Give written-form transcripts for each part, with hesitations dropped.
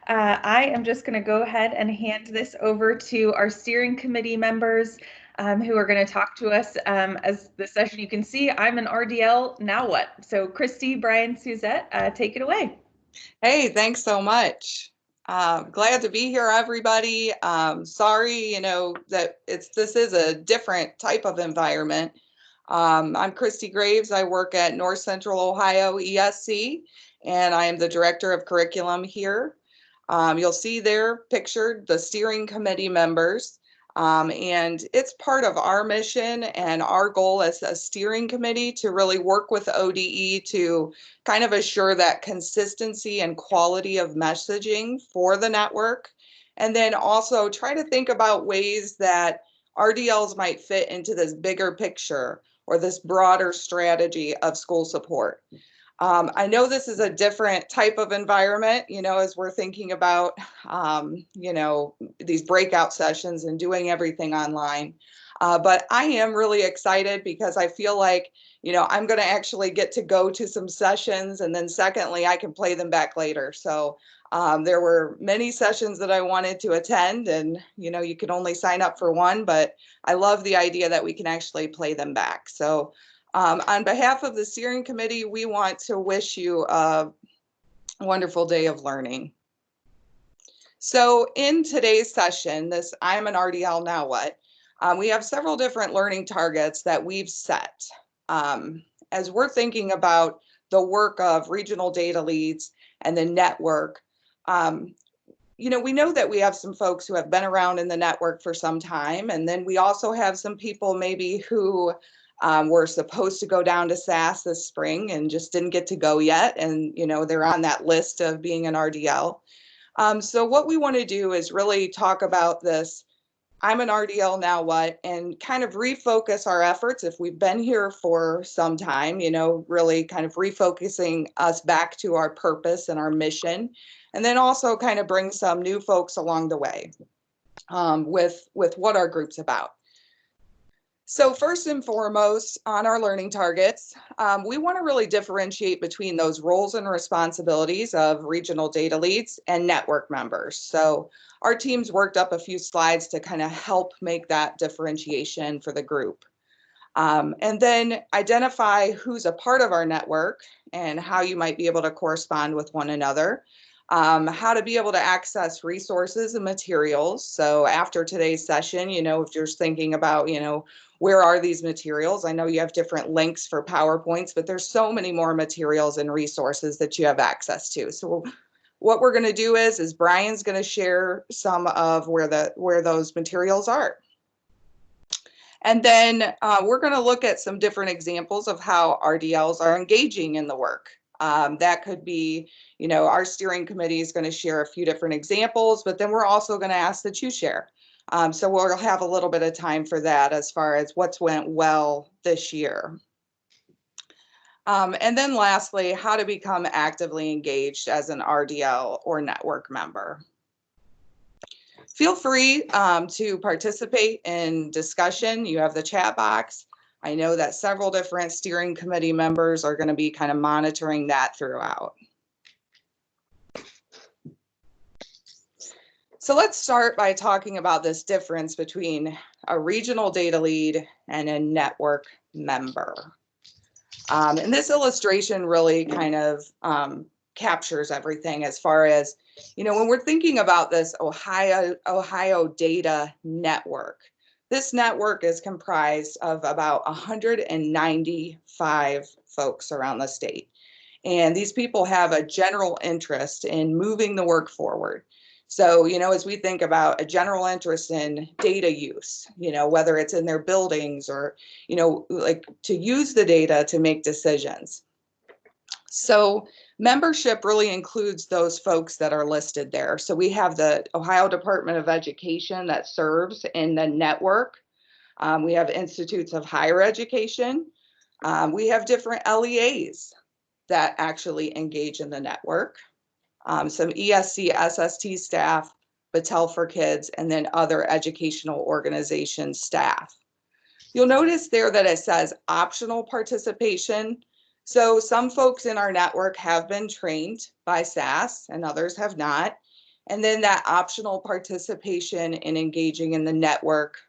I am just going to go ahead and hand this over to our steering committee members who are going to talk to us. As the session you can see, I'm an RDL, now what? So Christy, Brian, Suzette, take it away. Hey, thanks so much. Glad to be here, everybody. Sorry, that this is a different type of environment. I'm Christy Graves. I work at North Central Ohio ESC, and I am the Director of Curriculum here. You'll see there pictured the steering committee members. And it's part of our mission and our goal as a steering committee to really work with ODE to kind of assure that consistency and quality of messaging for the network. And then also try to think about ways that RDLs might fit into this bigger picture or this broader strategy of school support. I know this is a different type of environment, as we're thinking about, these breakout sessions and doing everything online. But I am really excited because I feel like, I'm going to actually get to go to some sessions, and then secondly, I can play them back later. So there were many sessions that I wanted to attend, and, you can only sign up for one, but I love the idea that we can actually play them back. So on behalf of the steering committee, we want to wish you a wonderful day of learning. So in today's session, this I'm an RDL, now what? We have several different learning targets that we've set. As we're thinking about the work of regional data leads and the network, we know that we have some folks who have been around in the network for some time, and then we also have some people maybe who were supposed to go down to SAS this spring and just didn't get to go yet. And, they're on that list of being an RDL. So what we want to do is really talk about this, I'm an RDL, now what, and kind of refocus our efforts if we've been here for some time, really kind of refocusing us back to our purpose and our mission. And then also kind of bring some new folks along the way with what our group's about. So first and foremost, on our learning targets, we want to really differentiate between those roles and responsibilities of regional data leads and network members. So our teams worked up a few slides to kind of help make that differentiation for the group. And then identify who's a part of our network and how you might be able to correspond with one another. How to be able to access resources and materials. So after today's session, if you're thinking about, where are these materials? I know you have different links for PowerPoints, but there's so many more materials and resources that you have access to. So what we're going to do is Brian's going to share some of where those materials are. And then we're going to look at some different examples of how RDLs are engaging in the work. That could be, our steering committee is going to share a few different examples, but then we're also going to ask that you share. So we'll have a little bit of time for that as far as what's went well this year. And then lastly, how to become actively engaged as an RDL or network member. Feel free to participate in discussion. You have the chat box. I know that several different steering committee members are going to be kind of monitoring that throughout. So let's start by talking about this difference between a regional data lead and a network member. And this illustration really kind of captures everything as far as, when we're thinking about this Ohio data network. This network is comprised of about 195 folks around the state. And these people have a general interest in moving the work forward. So, as we think about a general interest in data use, whether it's in their buildings or, like to use the data to make decisions. So membership really includes those folks that are listed there. So we have the Ohio Department of Education that serves in the network. We have institutes of higher education. We have different LEAs that actually engage in the network. Some ESC, SST staff, Battelle for Kids, and then other educational organization staff. You'll notice there that it says optional participation. So some folks in our network have been trained by SAS and others have not. And then that optional participation in engaging in the network,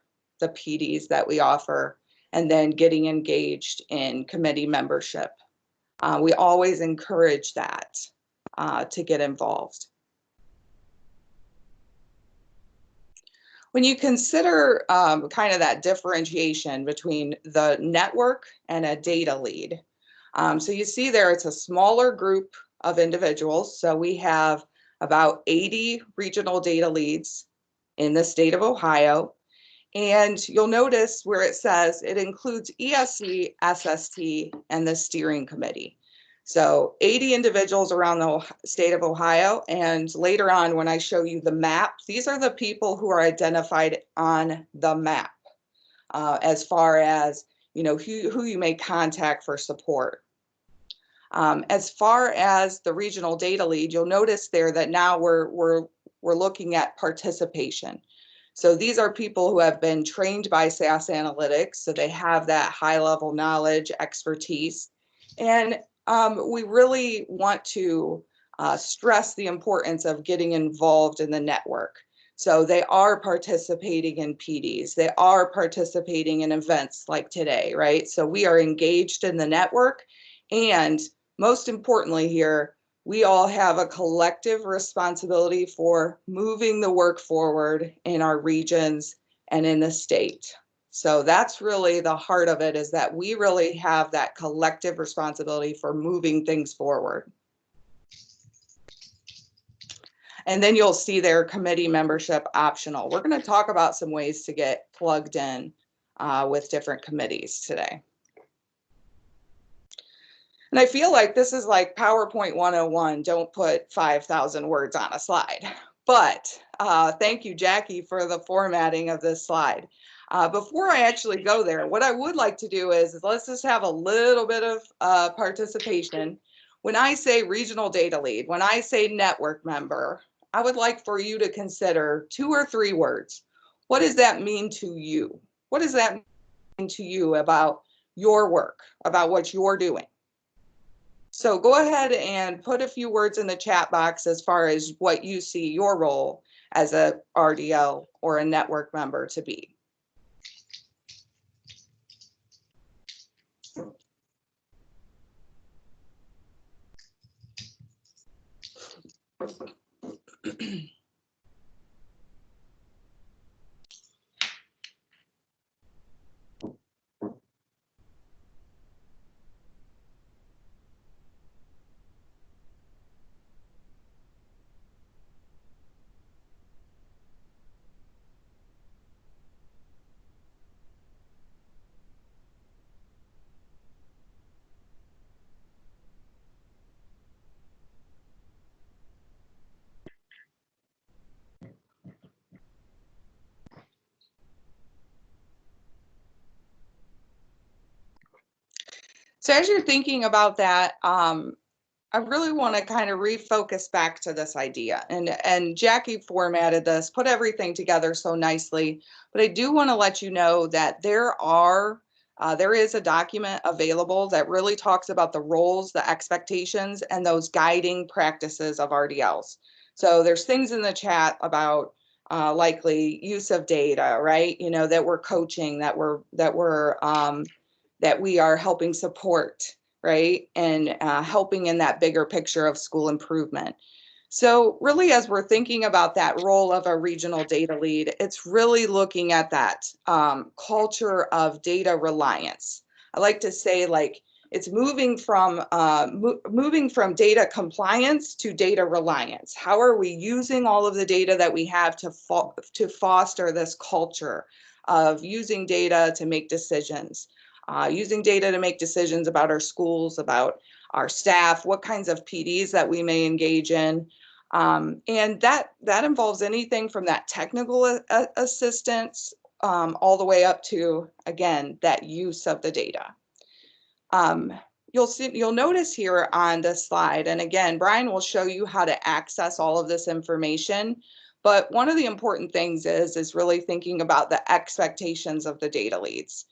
the PDs that we offer, and then getting engaged in committee membership. We always encourage that to get involved. When you consider kind of that differentiation between the network and a data lead, so you see there it's a smaller group of individuals. So we have about 80 regional data leads in the state of Ohio. And you'll notice where it says it includes ESC, SST, and the steering committee. So 80 individuals around the state of Ohio. And later on, when I show you the map, these are the people who are identified on the map as far as, you know, who you may contact for support. As far as the regional data lead, you'll notice there that now we're looking at participation. So these are people who have been trained by SAS Analytics, so they have that high level knowledge, expertise. And we really want to stress the importance of getting involved in the network. So they are participating in PDs, they are participating in events like today, right? So we are engaged in the network, and most importantly here, we all have a collective responsibility for moving the work forward in our regions and in the state. So that's really the heart of it, is that we really have that collective responsibility for moving things forward. And then you'll see their committee membership optional. We're going to talk about some ways to get plugged in with different committees today. And I feel like this is like PowerPoint 101, don't put 5,000 words on a slide. But thank you, Jackie, for the formatting of this slide. Before I actually go there, what I would like to do is let's just have a little bit of participation. When I say regional data lead, when I say network member, I would like for you to consider 2 or 3 words. What does that mean to you? What does that mean to you about your work, about what you're doing? So go ahead and put a few words in the chat box as far as what you see your role as a RDL or a network member to be. So as you're thinking about that, I really want to kind of refocus back to this idea. And Jackie formatted this, put everything together so nicely. But I do want to let you know that there is a document available that really talks about the roles, the expectations, and those guiding practices of RDLs. So there's things in the chat about likely use of data, right? You know, that we're coaching, that we are helping support, right? And helping in that bigger picture of school improvement. So really, as we're thinking about that role of a regional data lead, it's really looking at that culture of data reliance. I like to say, like, it's moving from data compliance to data reliance. How are we using all of the data that we have to foster this culture of using data to make decisions? Using data to make decisions about our schools, about our staff, what kinds of PDs that we may engage in. And that involves anything from that technical assistance all the way up to, again, that use of the data. You'll notice here on this slide, and again, Brian will show you how to access all of this information. But one of the important things is really thinking about the expectations of the data leads.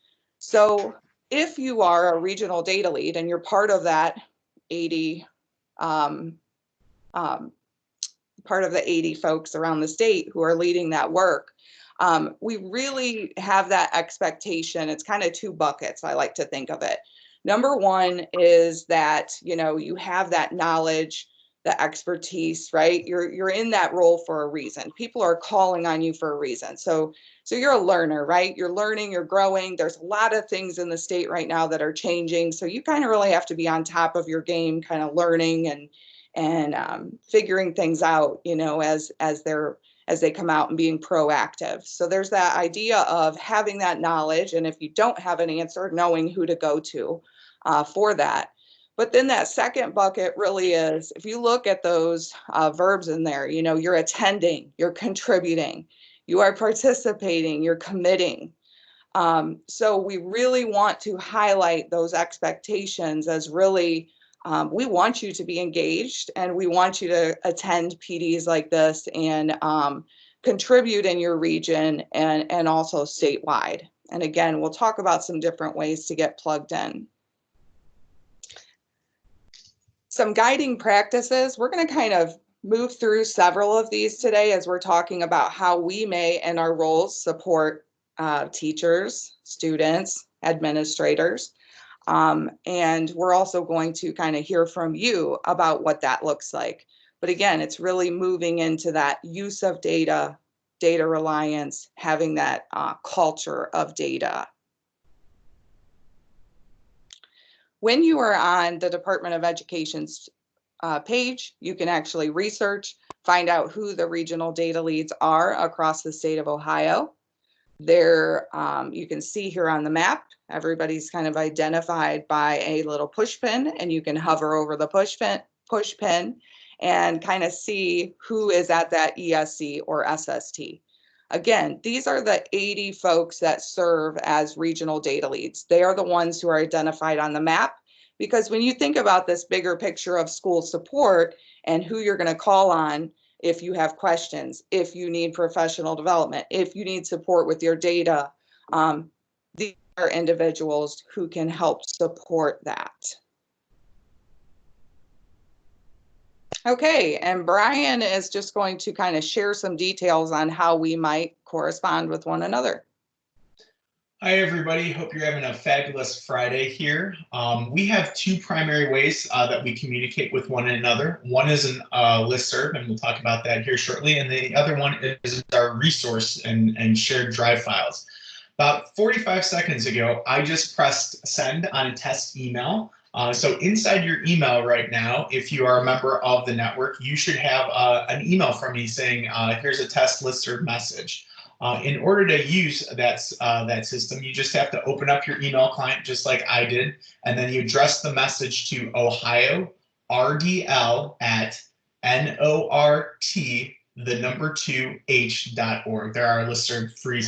So if you are a regional data lead and you're part of that 80 part of the 80 folks around the state who are leading that work, we really have that expectation. It's kind of two buckets, I like to think of it. Number one is that, you know, you have that knowledge, the expertise, right? You're in that role for a reason. People are calling on you for a reason. So you're a learner, right? You're learning, you're growing. There's a lot of things in the state right now that are changing. So you kind of really have to be on top of your game, kind of learning and figuring things out, you know, as they come out and being proactive. So there's that idea of having that knowledge, and if you don't have an answer, knowing who to go to for that. But then that second bucket really is, if you look at those verbs in there, you know, you're attending, you're contributing, you are participating, you're committing. So we really want to highlight those expectations as really, we want you to be engaged, and we want you to attend PDs like this and contribute in your region and also statewide. And again, we'll talk about some different ways to get plugged in. Some guiding practices. We're going to kind of move through several of these today as we're talking about how we may, in our roles, support teachers, students, administrators. And we're also going to kind of hear from you about what that looks like. But again, it's really moving into that use of data, data reliance, having that culture of data. When you are on the Department of Education's page, you can actually research, find out who the regional data leads are across the state of Ohio. There, you can see here on the map, everybody's kind of identified by a little push pin, and you can hover over the push pin and kind of see who is at that ESC or SST. Again, these are the 80 folks that serve as regional data leads. They are the ones who are identified on the map, because when you think about this bigger picture of school support and who you're going to call on if you have questions, if you need professional development, if you need support with your data, these are individuals who can help support that. Okay, and Brian is just going to kind of share some details on how we might correspond with one another. Hi, everybody. Hope you're having a fabulous Friday here. We have two primary ways that we communicate with one another. One is an listserv, and we'll talk about that here shortly. And the other one is our resource and shared drive files. About 45 seconds ago, I just pressed send on a test email. So inside your email right now, if you are a member of the network, you should have an email from me saying, here's a test listserv message. In order to use that system, you just have to open up your email client just like I did, and then you address the message to Ohio RDL at NORT2H.org. There are listserv free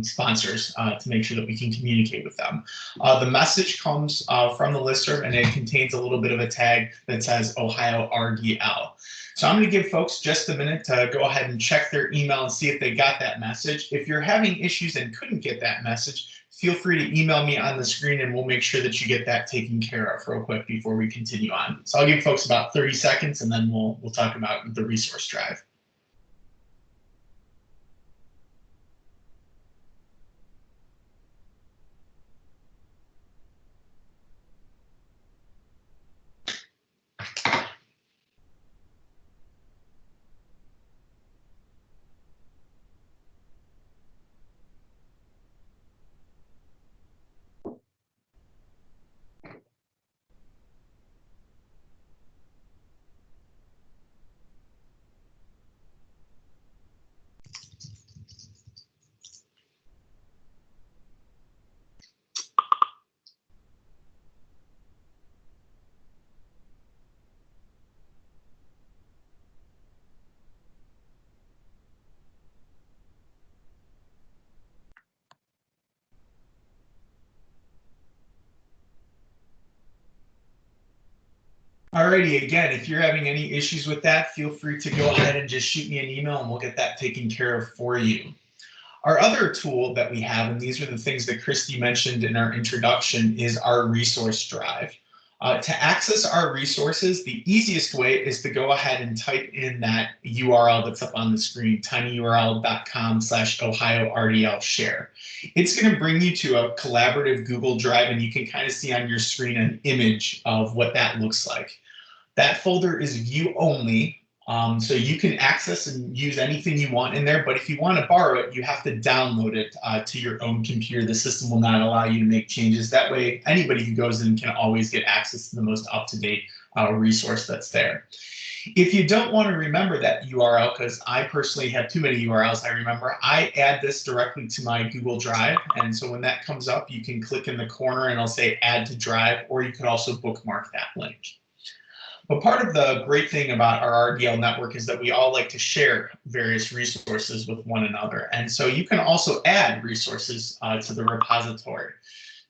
sponsors to make sure that we can communicate with them. The message comes from the listserv, and it contains a little bit of a tag that says Ohio RDL. So I'm going to give folks just a minute to go ahead and check their email and see if they got that message. If you're having issues and couldn't get that message, feel free to email me on the screen, and we'll make sure that you get that taken care of real quick before we continue on. So I'll give folks about 30 seconds, and then we'll talk about the resource drive. Alrighty, again, if you're having any issues with that, feel free to go ahead and just shoot me an email, and we'll get that taken care of for you. Our other tool that we have, and these are the things that Christy mentioned in our introduction, is our resource drive. To access our resources, the easiest way is to go ahead and type in that URL that's up on the screen, tinyurl.com/OhioRDLshare. It's going to bring you to a collaborative Google Drive, and you can kind of see on your screen an image of what that looks like. That folder is view only, so you can access and use anything you want in there, but if you want to borrow it, you have to download it to your own computer. The system will not allow you to make changes. That way, anybody who goes in can always get access to the most up-to-date resource that's there. If you don't want to remember that URL, because I personally have too many URLs I remember, I add this directly to my Google Drive. And so when that comes up, you can click in the corner and it'll say add to drive, or you could also bookmark that link. But part of the great thing about our RDL network is that we all like to share various resources with one another. And so you can also add resources to the repository.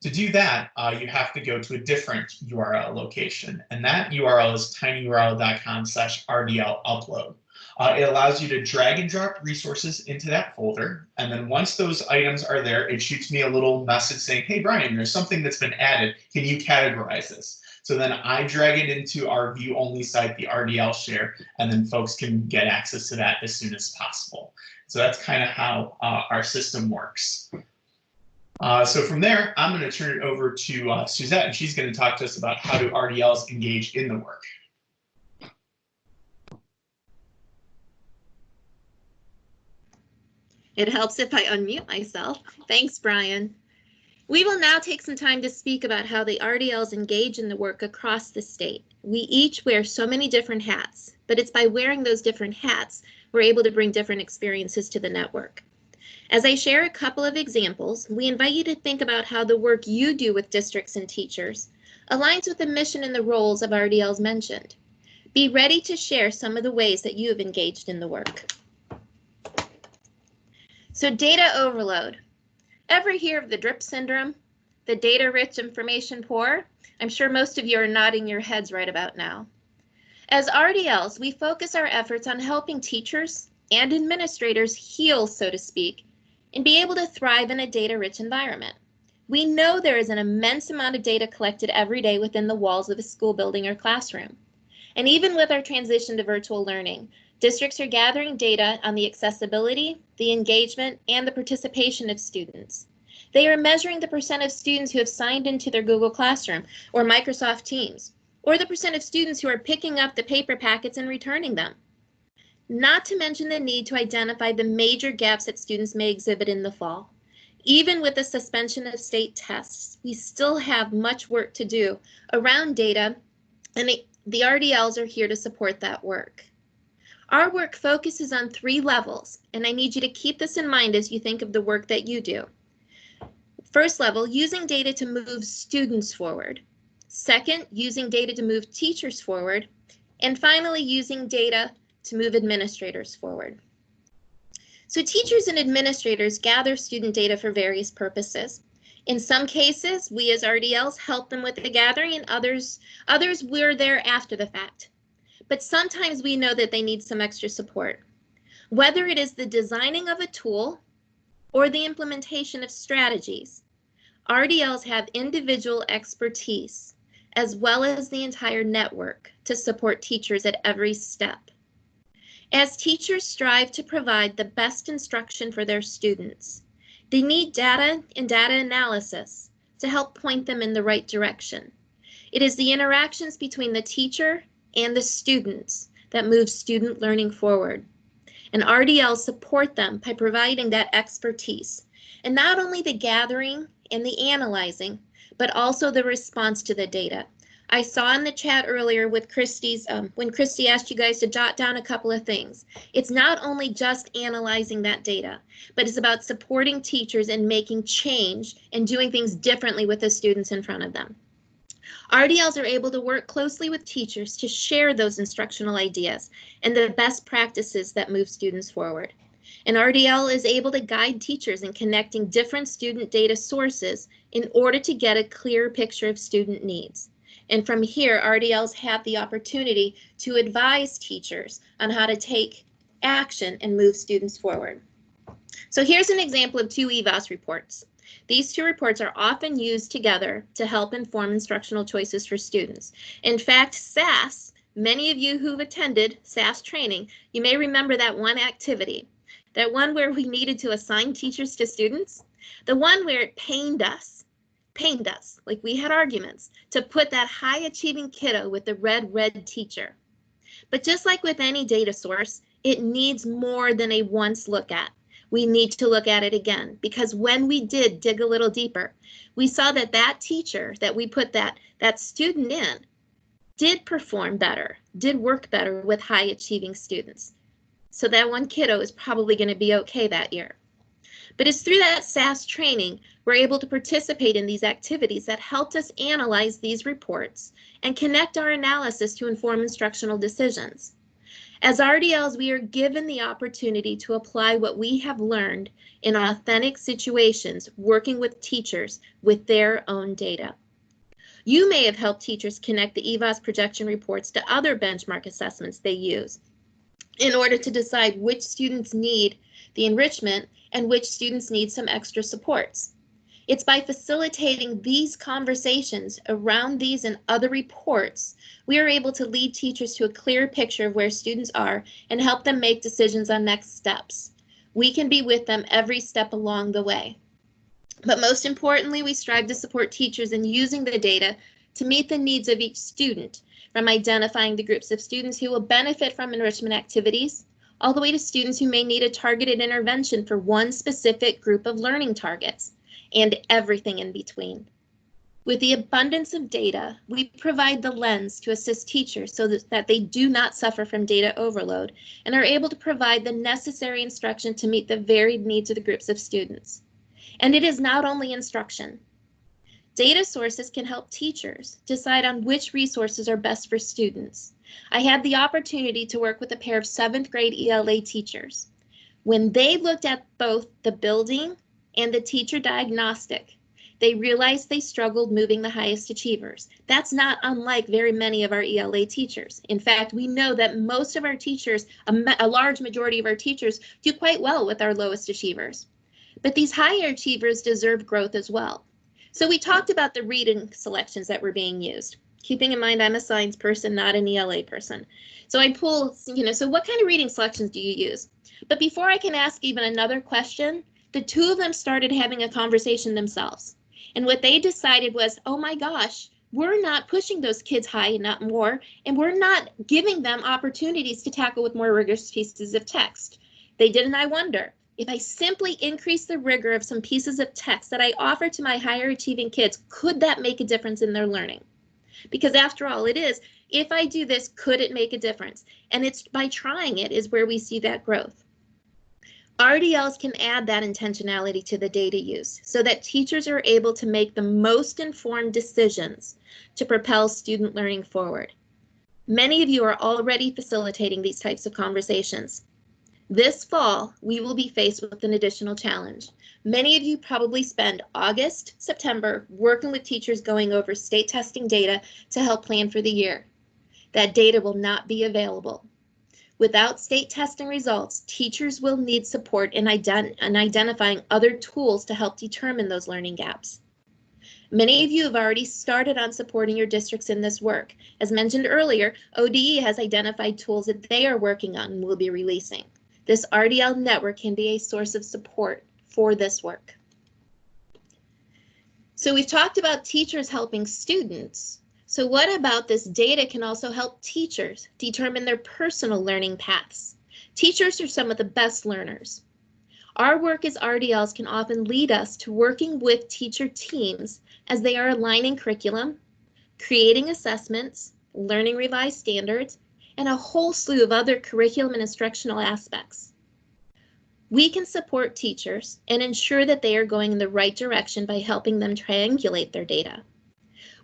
To do that, you have to go to a different URL location. And that URL is tinyurl.com/RDLupload. It allows you to drag and drop resources into that folder. And then once those items are there, it shoots me a little message saying, hey, Brian, there's something that's been added. Can you categorize this? So then I drag it into our view-only site, the RDL share, and then folks can get access to that as soon as possible. So that's kind of how our system works. So from there, I'm going to turn it over to Suzette, and she's going to talk to us about how do RDLs engage in the work. It helps if I unmute myself. Thanks, Brian. We will now take some time to speak about how the RDLs engage in the work across the state. We each wear so many different hats, but it's by wearing those different hats we're able to bring different experiences to the network. As I share a couple of examples, we invite you to think about how the work you do with districts and teachers aligns with the mission and the roles of RDLs mentioned. Be ready to share some of the ways that you have engaged in the work. So data overload. Ever hear of the drip syndrome? The data-rich, information poor? I'm sure most of you are nodding your heads right about now. As RDLs, we focus our efforts on helping teachers and administrators heal, so to speak, and be able to thrive in a data-rich environment. We know there is an immense amount of data collected every day within the walls of a school building or classroom. And even with our transition to virtual learning, districts are gathering data on the accessibility, the engagement, and the participation of students. They are measuring the percent of students who have signed into their Google Classroom or Microsoft Teams, or the percent of students who are picking up the paper packets and returning them. Not to mention the need to identify the major gaps that students may exhibit in the fall. Even with the suspension of state tests, we still have much work to do around data, and the RDLs are here to support that work. Our work focuses on 3 levels, and I need you to keep this in mind as you think of the work that you do. First level, using data to move students forward. Second, using data to move teachers forward. And finally, using data to move administrators forward. So teachers and administrators gather student data for various purposes. In some cases, we as RDLs help them with the gathering, and others we're there after the fact. But sometimes we know that they need some extra support. Whether it is the designing of a tool or the implementation of strategies, RDLs have individual expertise as well as the entire network to support teachers at every step. As teachers strive to provide the best instruction for their students, they need data and data analysis to help point them in the right direction. It is the interactions between the teacher and the students that move student learning forward. And RDLs support them by providing that expertise, and not only the gathering and the analyzing, but also the response to the data. I saw in the chat earlier with Christy's, when Christy asked you guys to jot down a couple of things. It's not only just analyzing that data, but it's about supporting teachers and making change and doing things differently with the students in front of them. RDLs are able to work closely with teachers to share those instructional ideas and the best practices that move students forward. An RDL is able to guide teachers in connecting different student data sources in order to get a clear picture of student needs. And from here, RDLs have the opportunity to advise teachers on how to take action and move students forward. So here's an example of 2 EVAS reports. These two reports are often used together to help inform instructional choices for students. In fact, SAS, many of you who've attended SAS training, you may remember that one activity, that one where we needed to assign teachers to students, the one where it pained us, like we had arguments, to put that high achieving kiddo with the red teacher. But just like with any data source, it needs more than a once look at. We need to look at it again, because when we did dig a little deeper, we saw that that teacher that we put that student in did perform better, did work better with high achieving students. So that one kiddo is probably going to be okay that year. But it's through that SAS training, we're able to participate in these activities that helped us analyze these reports and connect our analysis to inform instructional decisions. As RDLs, we are given the opportunity to apply what we have learned in authentic situations, working with teachers with their own data. You may have helped teachers connect the EVAS projection reports to other benchmark assessments they use in order to decide which students need the enrichment and which students need some extra supports. It's by facilitating these conversations around these and other reports, we are able to lead teachers to a clear picture of where students are and help them make decisions on next steps. We can be with them every step along the way. But most importantly, we strive to support teachers in using the data to meet the needs of each student, from identifying the groups of students who will benefit from enrichment activities, all the way to students who may need a targeted intervention for one specific group of learning targets, and everything in between. With the abundance of data, we provide the lens to assist teachers so that they do not suffer from data overload and are able to provide the necessary instruction to meet the varied needs of the groups of students. And it is not only instruction. Data sources can help teachers decide on which resources are best for students. I had the opportunity to work with a pair of 7th grade ELA teachers. When they looked at both the building and the teacher diagnostic, they realized they struggled moving the highest achievers. That's not unlike very many of our ELA teachers. In fact, we know that most of our teachers, a large majority of our teachers, do quite well with our lowest achievers. But these higher achievers deserve growth as well. So we talked about the reading selections that were being used. Keeping in mind, I'm a science person, not an ELA person. So I pull, so what kind of reading selections do you use? But before I can ask even another question, the two of them started having a conversation themselves. And what they decided was, oh my gosh, we're not pushing those kids high enough more, and we're not giving them opportunities to tackle with more rigorous pieces of text. They did, and I wonder, if I simply increase the rigor of some pieces of text that I offer to my higher achieving kids, could that make a difference in their learning? Because after all, it is, if I do this, could it make a difference? And it's by trying it is where we see that growth. RDLs can add that intentionality to the data use so that teachers are able to make the most informed decisions to propel student learning forward. Many of you are already facilitating these types of conversations. This fall, we will be faced with an additional challenge. Many of you probably spend August, September working with teachers going over state testing data to help plan for the year. That data will not be available. Without state testing results, teachers will need support in identifying other tools to help determine those learning gaps. Many of you have already started on supporting your districts in this work. As mentioned earlier, ODE has identified tools that they are working on and will be releasing. This RDL network can be a source of support for this work. So we've talked about teachers helping students. So what about this data can also help teachers determine their personal learning paths? Teachers are some of the best learners. Our work as RDLs can often lead us to working with teacher teams as they are aligning curriculum, creating assessments, learning revised standards, and a whole slew of other curriculum and instructional aspects. We can support teachers and ensure that they are going in the right direction by helping them triangulate their data.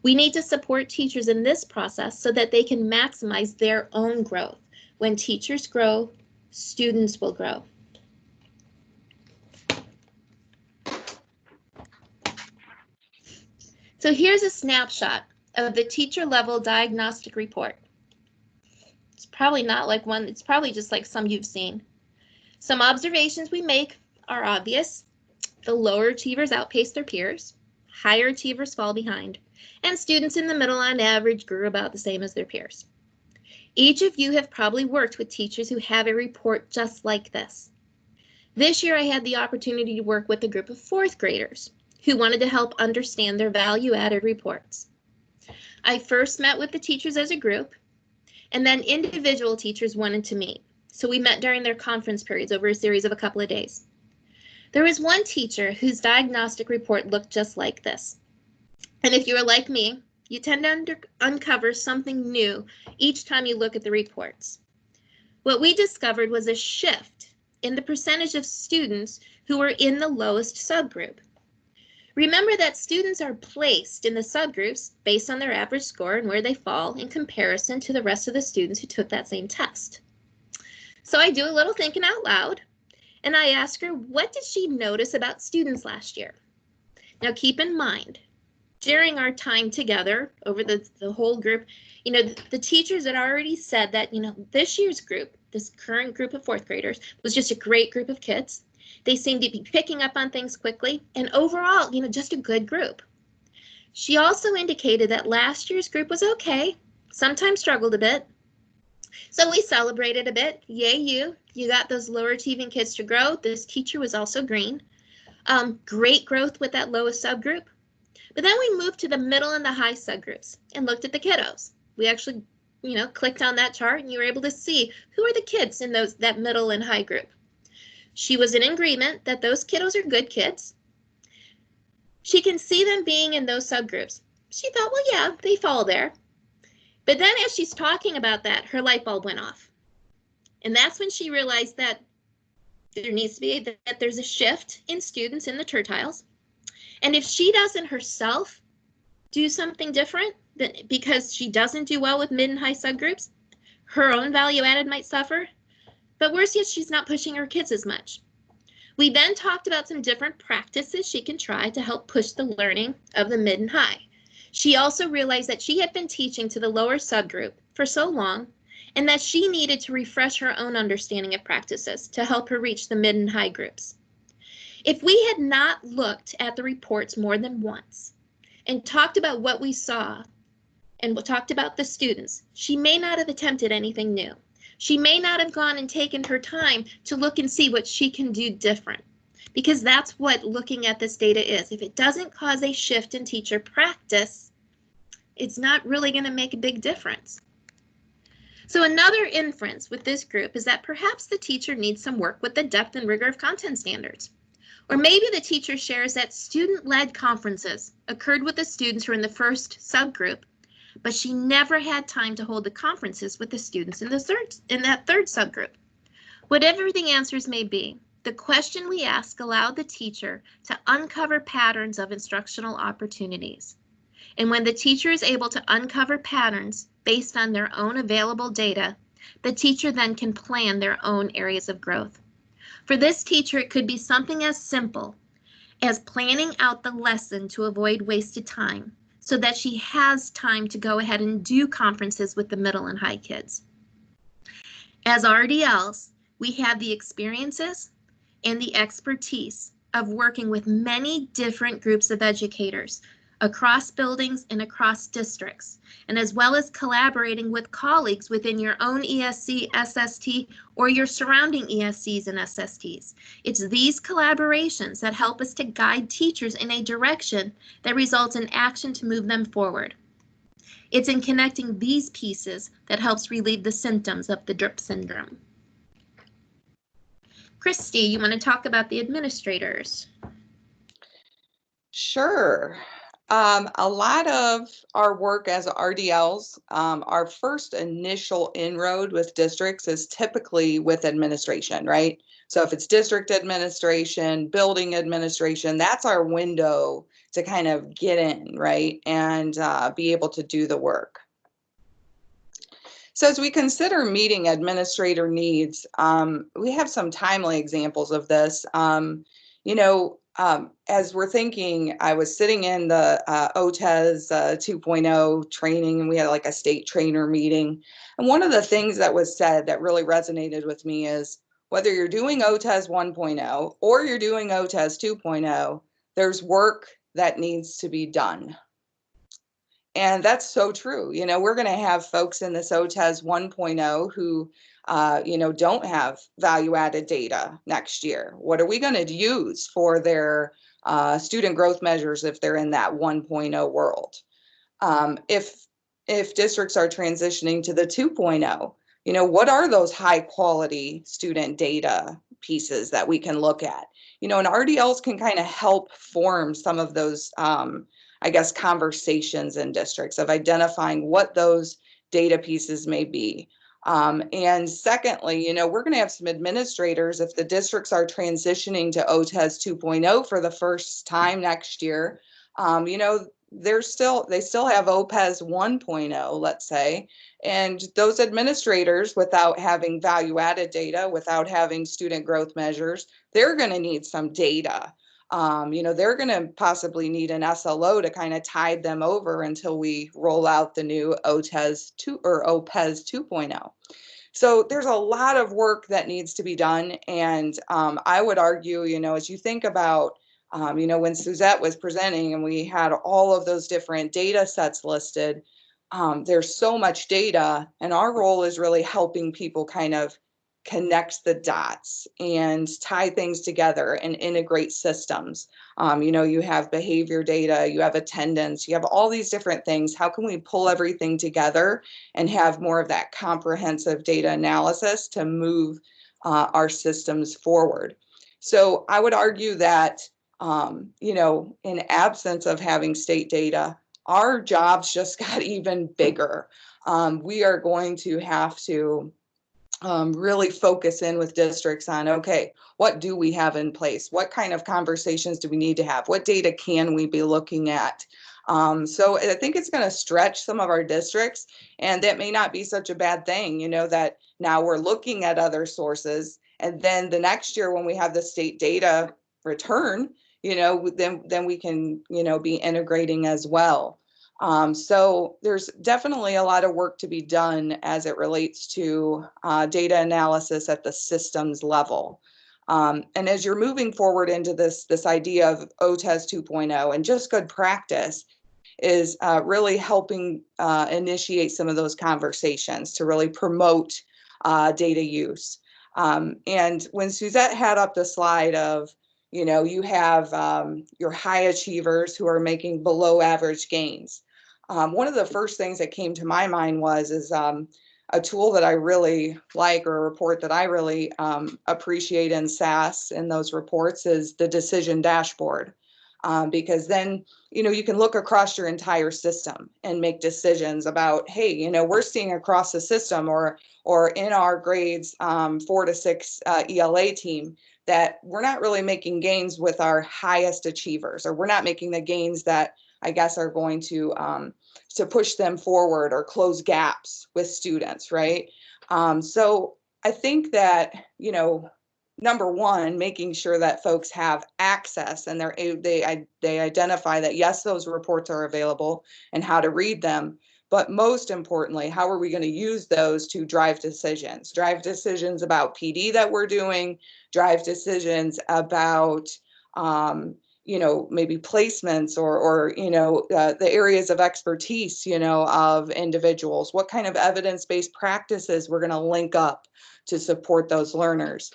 We need to support teachers in this process so that they can maximize their own growth. When teachers grow, students will grow. So here's a snapshot of the teacher level diagnostic report. It's probably not like one, it's probably just like some you've seen. Some observations we make are obvious. The lower achievers outpace their peers, higher achievers fall behind, and students in the middle on average grew about the same as their peers. Each of you have probably worked with teachers who have a report just like this. This year I had the opportunity to work with a group of 4th graders who wanted to help understand their value-added reports. I first met with the teachers as a group, and then individual teachers wanted to meet. So we met during their conference periods over a series of a couple of days. There was one teacher whose diagnostic report looked just like this. And if you are like me, you tend to uncover something new each time you look at the reports. What we discovered was a shift in the percentage of students who were in the lowest subgroup. Remember that students are placed in the subgroups based on their average score and where they fall in comparison to the rest of the students who took that same test. So I do a little thinking out loud, and I ask her, what did she notice about students last year? Now keep in mind, during our time together over the whole group, the teachers had already said that, this year's group, this current group of 4th graders, was just a great group of kids. They seemed to be picking up on things quickly, and overall, just a good group. She also indicated that last year's group was okay, sometimes struggled a bit. So we celebrated a bit. Yay, you got those lower achieving kids to grow. This teacher was also green. Great growth with that lowest subgroup. But then we moved to the middle and the high subgroups and looked at the kiddos. We actually, clicked on that chart, and you were able to see who are the kids in that middle and high group. She was in agreement that those kiddos are good kids. She can see them being in those subgroups. She thought, well, yeah, they fall there. But then as she's talking about that, her light bulb went off. And that's when she realized that there needs to be, that there's a shift in students in the tertiles. And if she doesn't herself do something different, because she doesn't do well with mid and high subgroups, her own value added might suffer. But worse yet, she's not pushing her kids as much. We then talked about some different practices she can try to help push the learning of the mid and high. She also realized that she had been teaching to the lower subgroup for so long, and that she needed to refresh her own understanding of practices to help her reach the mid and high groups. If we had not looked at the reports more than once and talked about what we saw and talked about the students, she may not have attempted anything new. She may not have gone and taken her time to look and see what she can do different, because that's what looking at this data is. If it doesn't cause a shift in teacher practice, it's not really going to make a big difference. So another inference with this group is that perhaps the teacher needs some work with the depth and rigor of content standards. Or maybe the teacher shares that student-led conferences occurred with the students who are in the first subgroup, but she never had time to hold the conferences with the students in that third subgroup. Whatever the answers may be, the question we ask allowed the teacher to uncover patterns of instructional opportunities. And when the teacher is able to uncover patterns based on their own available data, the teacher then can plan their own areas of growth. For this teacher, it could be something as simple as planning out the lesson to avoid wasted time, so that she has time to go ahead and do conferences with the middle and high kids. As RDLs, we have the experiences and the expertise of working with many different groups of educators across buildings and across districts, and as well as collaborating with colleagues within your own ESC, SST, or your surrounding ESCs and SSTs. It's these collaborations that help us to guide teachers in a direction that results in action to move them forward. It's in connecting these pieces that helps relieve the symptoms of the DRIP syndrome. Christy, you want to talk about the administrators? Sure. A lot of our work as RDLs, our first initial inroad with districts is typically with administration, right? So if it's district administration, building administration, that's our window to kind of get in, right? And be able to do the work. So as we consider meeting administrator needs, we have some timely examples of this. As we're thinking, I was sitting in the OTES 2.0 training, and we had like a state trainer meeting. And one of the things that was said that really resonated with me is, whether you're doing OTES 1.0 or you're doing OTES 2.0, there's work that needs to be done. And that's so true. You know, we're going to have folks in this OTES 1.0 who, you know, don't have value-added data next year. What are we going to use for their student growth measures if they're in that 1.0 world? If districts are transitioning to the 2.0, you know, what are those high-quality student data pieces that we can look at? You know, and RDLs can kind of help form some of those I guess, conversations in districts of identifying what those data pieces may be. And secondly, you know, we're going to have some administrators, if the districts are transitioning to OTES 2.0 for the first time next year, you know, they still have OPES 1.0, let's say, and those administrators, without having value-added data, without having student growth measures, they're going to need some data. You know, they're going to possibly need an SLO to kind of tide them over until we roll out the new OTES 2 or OPES 2.0. So there's a lot of work that needs to be done. And I would argue, you know, as you think about, you know, when Suzette was presenting and we had all of those different data sets listed, there's so much data, and our role is really helping people kind of connect the dots and tie things together and integrate systems. You know, you have behavior data, you have attendance, you have all these different things. How can we pull everything together and have more of that comprehensive data analysis to move our systems forward? So I would argue that, you know, in absence of having state data, our jobs just got even bigger. We are going to have to really focus in with districts on, okay, what do we have in place? What kind of conversations do we need to have? What data can we be looking at? So I think it's going to stretch some of our districts, and that may not be such a bad thing, you know, that now we're looking at other sources, and then the next year when we have the state data return, you know, then we can, you know, be integrating as well. So there's definitely a lot of work to be done as it relates to data analysis at the systems level. And as you're moving forward into this idea of OTES 2.0, and just good practice is really helping initiate some of those conversations to really promote data use. And when Suzette had up the slide of, you know, you have your high achievers who are making below average gains. One of the first things that came to my mind is a tool that I really like, or a report that I really appreciate in SAS in those reports, is the decision dashboard. Because then, you know, you can look across your entire system and make decisions about, hey, you know, we're seeing across the system or in our grades 4 to 6 ELA team that we're not really making gains with our highest achievers, or we're not making the gains that I guess are going to push them forward or close gaps with students, right? So I think that, you know, number one, making sure that folks have access and they identify that, yes, those reports are available and how to read them. But most importantly, how are we going to use those to drive decisions about PD that we're doing, drive decisions about, you know, maybe placements or you know, the areas of expertise, you know, of individuals, what kind of evidence-based practices we're going to link up to support those learners.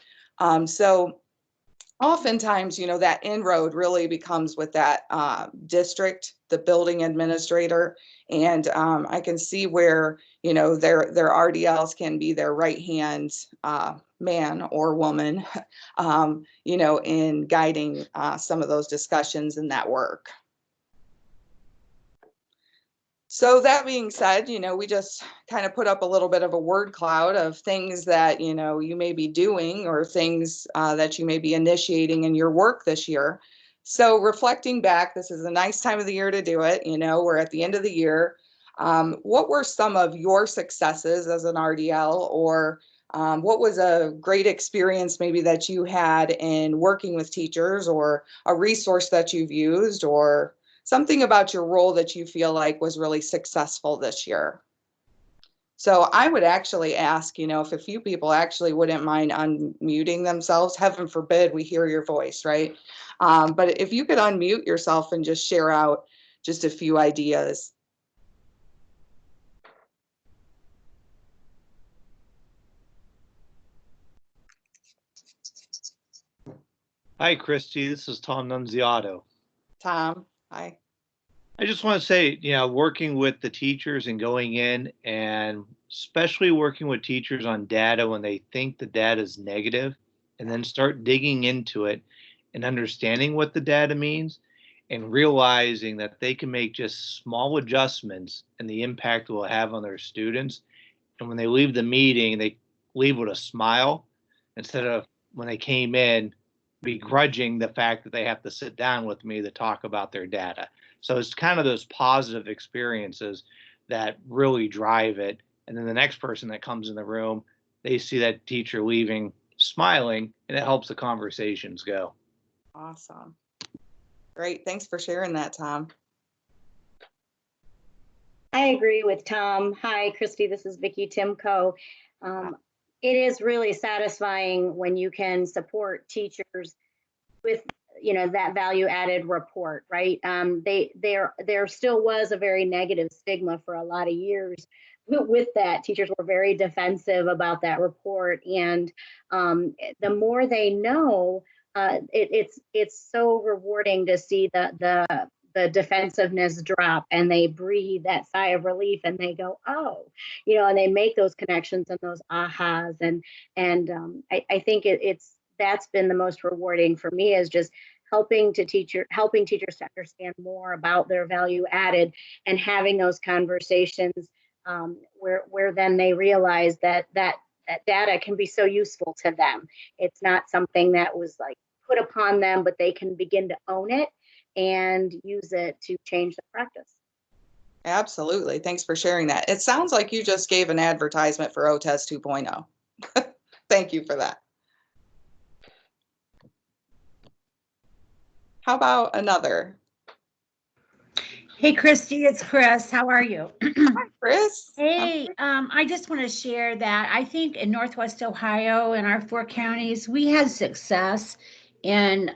So oftentimes, you know, that inroad really becomes with that district, the building administrator, and I can see where, you know, their RDLs can be their right hand man or woman, you know, in guiding some of those discussions and that work. So that being said, you know, we just kind of put up a little bit of a word cloud of things that, you know, you may be doing, or things that you may be initiating in your work this year. So reflecting back, this is a nice time of the year to do it. You know, we're at the end of the year. What were some of your successes as an RDL, or what was a great experience maybe that you had in working with teachers, or a resource that you've used, or something about your role that you feel like was really successful this year? So I would actually ask, if a few people actually wouldn't mind unmuting themselves, heaven forbid we hear your voice, right? But if you could unmute yourself and just share out just a few ideas. Hi, Christy. This is Tom Nunziato. Tom, hi. I just want to say, working with the teachers and going in and especially working with teachers on data when they think the data is negative and then start digging into it and understanding what the data means and realizing that they can make just small adjustments and the impact it will have on their students. And when they leave the meeting, they leave with a smile instead of when they came in begrudging the fact that they have to sit down with me to talk about their data. So it's kind of those positive experiences that really drive it. And then the next person that comes in the room, they see that teacher leaving smiling, and it helps the conversations go. Awesome. Great. Thanks for sharing that, Tom. I agree with Tom. Hi, Christy. This is Vicki Timko. It is really satisfying when you can support teachers with, that value added report, right? There still was a very negative stigma for a lot of years with that. Teachers were very defensive about that report, and the more they know, it's so rewarding to see the defensiveness drop, and they breathe that sigh of relief, and they go, oh, and they make those connections and those ahas, and I think that's been the most rewarding for me, is just helping teachers to understand more about their value added and having those conversations, where then they realize that data can be so useful to them. It's not something that was like put upon them, but they can begin to own it and use it to change the practice. Absolutely. Thanks for sharing that. It sounds like you just gave an advertisement for OTES 2.0. Thank you for that. How about another? Hey, Christy, it's Chris. How are you? Hi, Chris. Hey, I just want to share that I think in Northwest Ohio, in our 4 counties, we had success in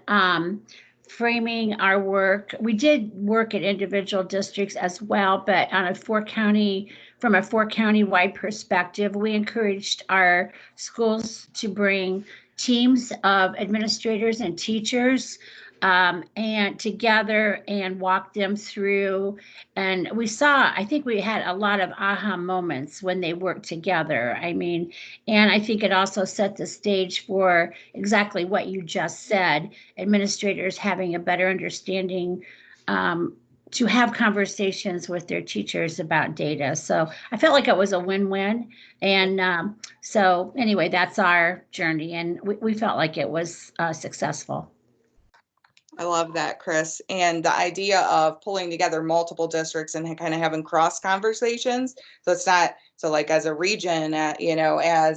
framing our work. We did work at individual districts as well, but on a 4 county, from a 4 county wide perspective, we encouraged our schools to bring teams of administrators and teachers and together and walk them through. And I think we had a lot of aha moments when they worked together. And I think it also set the stage for exactly what you just said, administrators having a better understanding to have conversations with their teachers about data. So I felt like it was a win-win. And so anyway, that's our journey. And we felt like it was successful. I love that, Chris. And the idea of pulling together multiple districts and kind of having cross conversations. So it's not, so like as a region, trying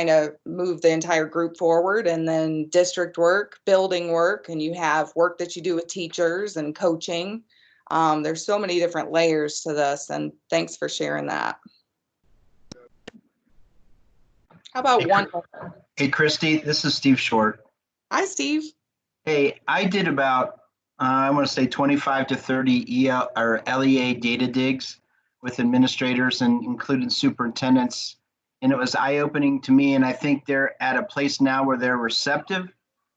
to move the entire group forward, and then district work, building work, and you have work that you do with teachers and coaching. There's so many different layers to this, and thanks for sharing that. How about one? Hey, Christy, this is Steve Short. Hi, Steve. Hey, I did about, I want to say 25 to 30 EL or LEA data digs with administrators and including superintendents. And it was eye-opening to me. And I think they're at a place now where they're receptive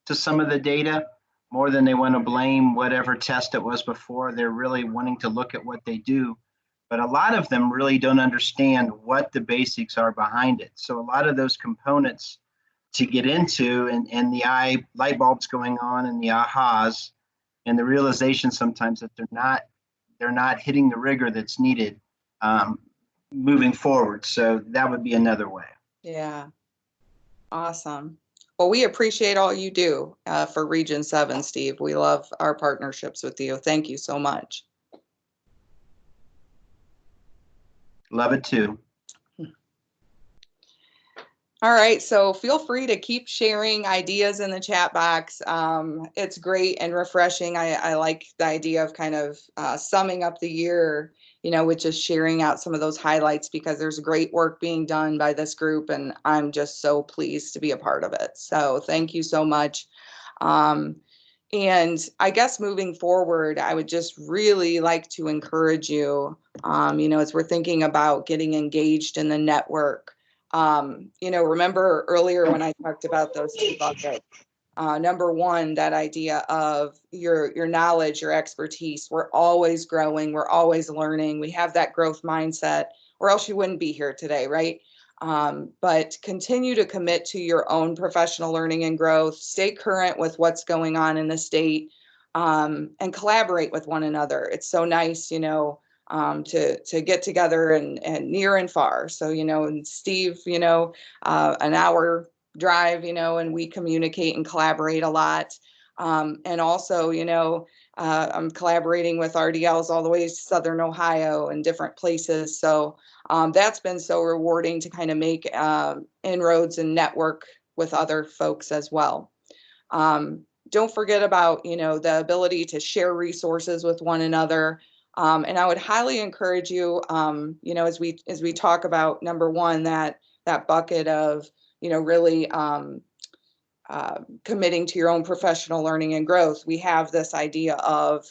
to some of the data more than they want to blame whatever test it was before. They're really wanting to look at what they do. But a lot of them really don't understand what the basics are behind it. So a lot of those components to get into, and the light bulbs going on and the ahas and the realization sometimes that they're not hitting the rigor that's needed moving forward. So that would be another way. Yeah. Awesome. Well, we appreciate all you do for Region 7, Steve. We love our partnerships with you. Thank you so much. Love it too. All right, so feel free to keep sharing ideas in the chat box. It's great and refreshing. I like the idea of kind of summing up the year, with just sharing out some of those highlights, because there's great work being done by this group, and I'm just so pleased to be a part of it. So thank you so much. And I guess moving forward, I would just really like to encourage you, as we're thinking about getting engaged in the network. Remember earlier when I talked about those two buckets, number one, that idea of your knowledge, your expertise. We're always growing, we're always learning. We have that growth mindset, or else you wouldn't be here today, right? But continue to commit to your own professional learning and growth, stay current with what's going on in the state, and collaborate with one another. It's so nice, to get together and near and far. So, and Steve, an hour drive, and we communicate and collaborate a lot. And also, I'm collaborating with RDLs all the way to Southern Ohio and different places. So that's been so rewarding to kind of make inroads and network with other folks as well. Don't forget about, the ability to share resources with one another. And I would highly encourage you, as we talk about number one, that bucket of, really committing to your own professional learning and growth. We have this idea of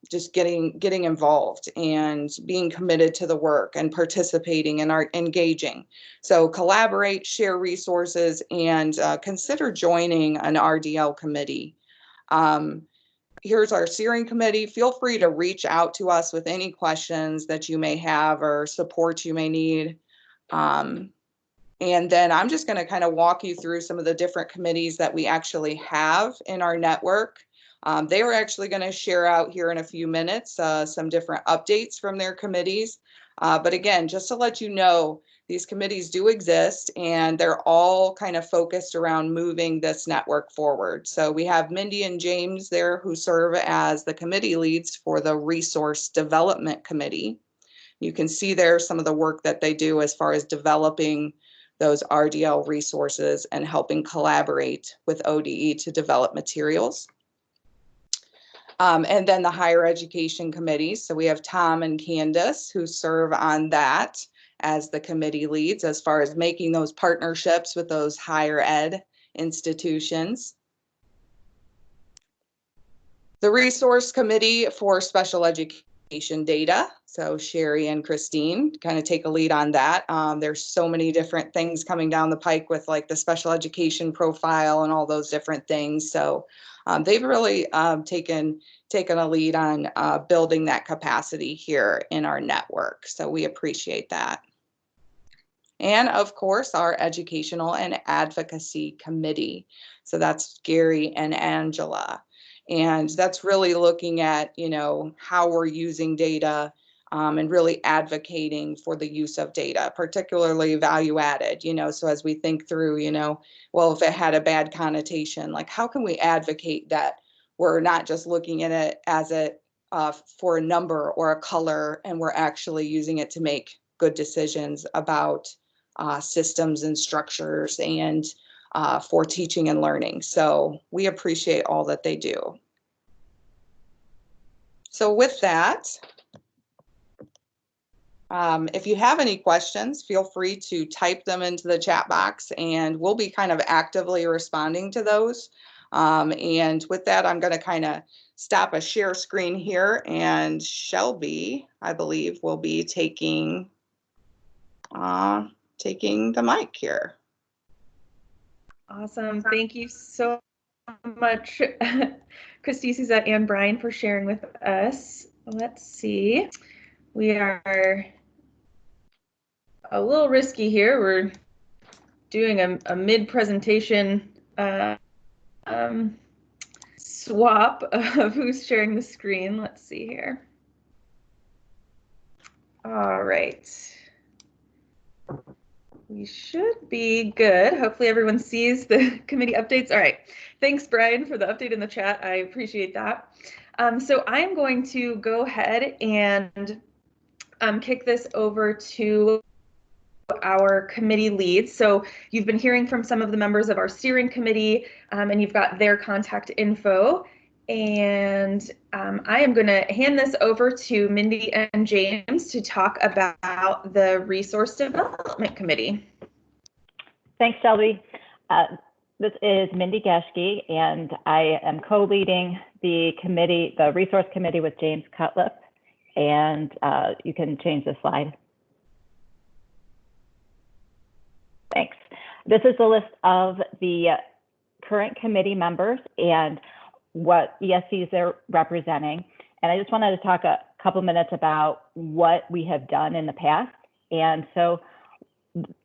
just getting involved and being committed to the work and participating and engaging. So collaborate, share resources, and consider joining an RDL committee. Here's our steering committee. Feel free to reach out to us with any questions that you may have or support you may need. And then I'm just going to kind of walk you through some of the different committees that we actually have in our network. They were actually going to share out here in a few minutes some different updates from their committees. But again, just to let you know, these committees do exist, and they're all kind of focused around moving this network forward. So we have Mindy and James there, who serve as the committee leads for the Resource Development Committee. You can see there some of the work that they do as far as developing those RDL resources and helping collaborate with ODE to develop materials. And then the Higher Education Committee. So we have Tom and Candace, who serve on that as the committee leads as far as making those partnerships with those higher ed institutions. The Resource Committee for Special Education Data. So Sherry and Christine kind of take a lead on that. There's so many different things coming down the pike with like the special education profile and all those different things. So they've really taken a lead on building that capacity here in our network. So we appreciate that. And of course, our Educational and Advocacy Committee. So that's Gary and Angela. And that's really looking at, how we're using data and really advocating for the use of data, particularly value added, so as we think through, well, if it had a bad connotation, like how can we advocate that we're not just looking at it as for a number or a color, and we're actually using it to make good decisions about systems and structures and for teaching and learning. So we appreciate all that they do. So with that, if you have any questions, feel free to type them into the chat box, and we'll be kind of actively responding to those. And with that, I'm going to kind of stop a share screen here, and Shelby, I believe, will be taking the mic here. Awesome. Thank you so much, Christy, Suzette, and Brian, for sharing with us. Let's see. We are a little risky here. We're doing a mid-presentation swap of who's sharing the screen. Let's see here. All right. We should be good. Hopefully everyone sees the committee updates. All right. Thanks, Brian, for the update in the chat. I appreciate that. So I'm going to go ahead and kick this over to our committee leads. So you've been hearing from some of the members of our steering committee, and you've got their contact info. And I am going to hand this over to Mindy and James to talk about the Resource Development Committee. Thanks, Shelby. This is Mindy Geschke, and I am co-leading the committee, the Resource Committee, with James Cutlip. And you can change the slide. Thanks. This is the list of the current committee members and what ESCs they're representing. And I just wanted to talk a couple minutes about what we have done in the past. And so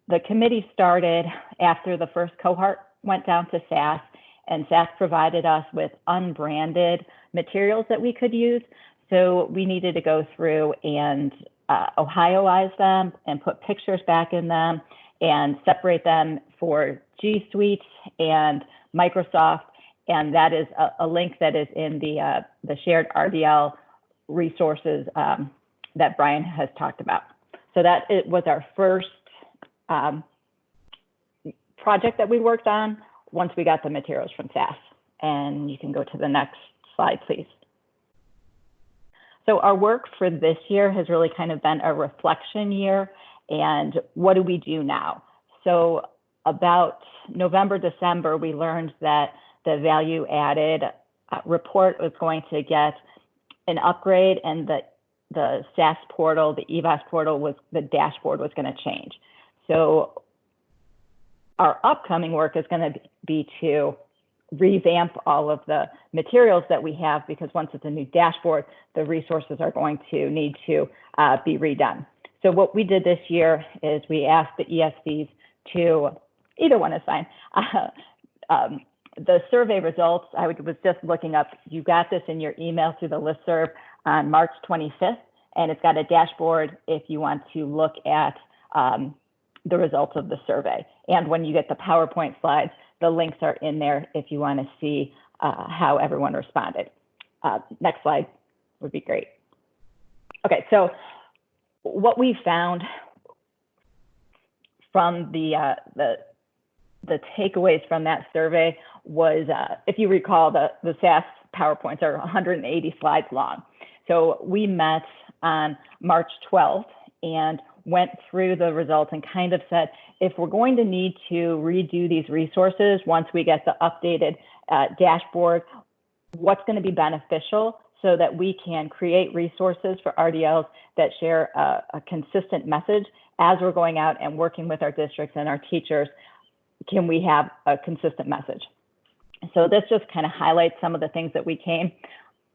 the committee started after the first cohort went down to SAS, and SAS provided us with unbranded materials that we could use. So we needed to go through and Ohioize them and put pictures back in them and separate them for G Suite and Microsoft. And that is a link that is in the shared RDL resources that Brian has talked about. So that it was our first project that we worked on once we got the materials from SAS. And you can go to the next slide, please. So our work for this year has really kind of been a reflection year. And what do we do now? So about November, December, we learned that the value added report was going to get an upgrade, and the SAS portal, the EVAS portal, was the dashboard was going to change. So our upcoming work is going to be to revamp all of the materials that we have, because once it's a new dashboard, the resources are going to need to be redone. So what we did this year is we asked the ESCs to, either one is fine. The survey results, I was just looking up, you got this in your email through the listserv on March 25th, and it's got a dashboard if you want to look at the results of the survey. And when you get the PowerPoint slides, the links are in there if you want to see how everyone responded. Next slide would be great. Okay, so what we found from the takeaways from that survey was, if you recall, the SAS PowerPoints are 180 slides long. So we met on March 12th and went through the results and kind of said, if we're going to need to redo these resources once we get the updated dashboard, what's going to be beneficial so that we can create resources for RDLs that share a consistent message as we're going out and working with our districts and our teachers. Can we have a consistent message? So this just kind of highlights some of the things that we came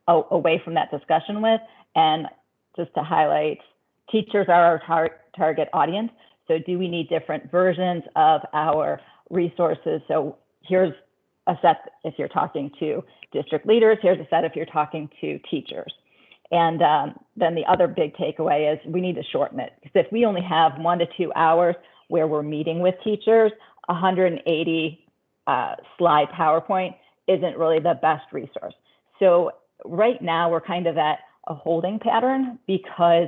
away from that discussion with. And just to highlight, teachers are our target audience. So do we need different versions of our resources? So here's a set if you're talking to district leaders, here's a set if you're talking to teachers. And then the other big takeaway is we need to shorten it. Because if we only have 1 to 2 hours where we're meeting with teachers, 180 slide PowerPoint isn't really the best resource. So right now we're kind of at a holding pattern because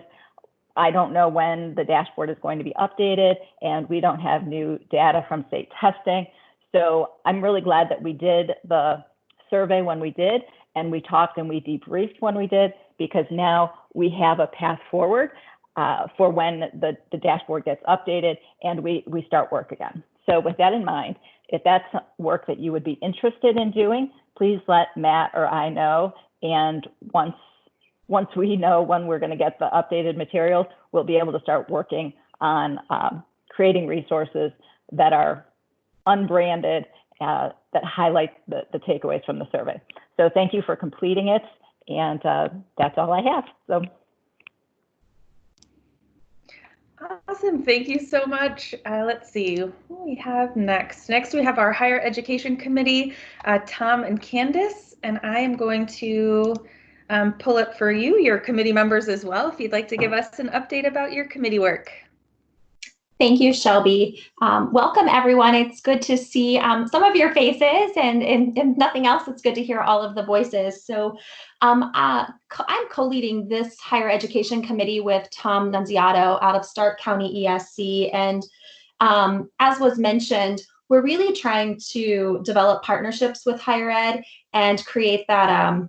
I don't know when the dashboard is going to be updated, and we don't have new data from state testing. So I'm really glad that we did the survey when we did, and we talked and we debriefed when we did, because now we have a path forward for when the dashboard gets updated and we start work again. So with that in mind, if that's work that you would be interested in doing, please let Matt or I know. And once we know when we're going to get the updated materials, we'll be able to start working on creating resources that are unbranded, that highlight the takeaways from the survey. So thank you for completing it. And that's all I have. So. Awesome. Thank you so much. Let's see who we have next. Next, we have our Higher Education Committee, Tom and Candace, and I am going to pull up for you your committee members as well, if you'd like to give us an update about your committee work. Thank you, Shelby. Welcome, everyone. It's good to see some of your faces, and if nothing else, it's good to hear all of the voices. So I'm co-leading this higher education committee with Tom Nunziato out of Stark County ESC. And as was mentioned, we're really trying to develop partnerships with higher ed and create that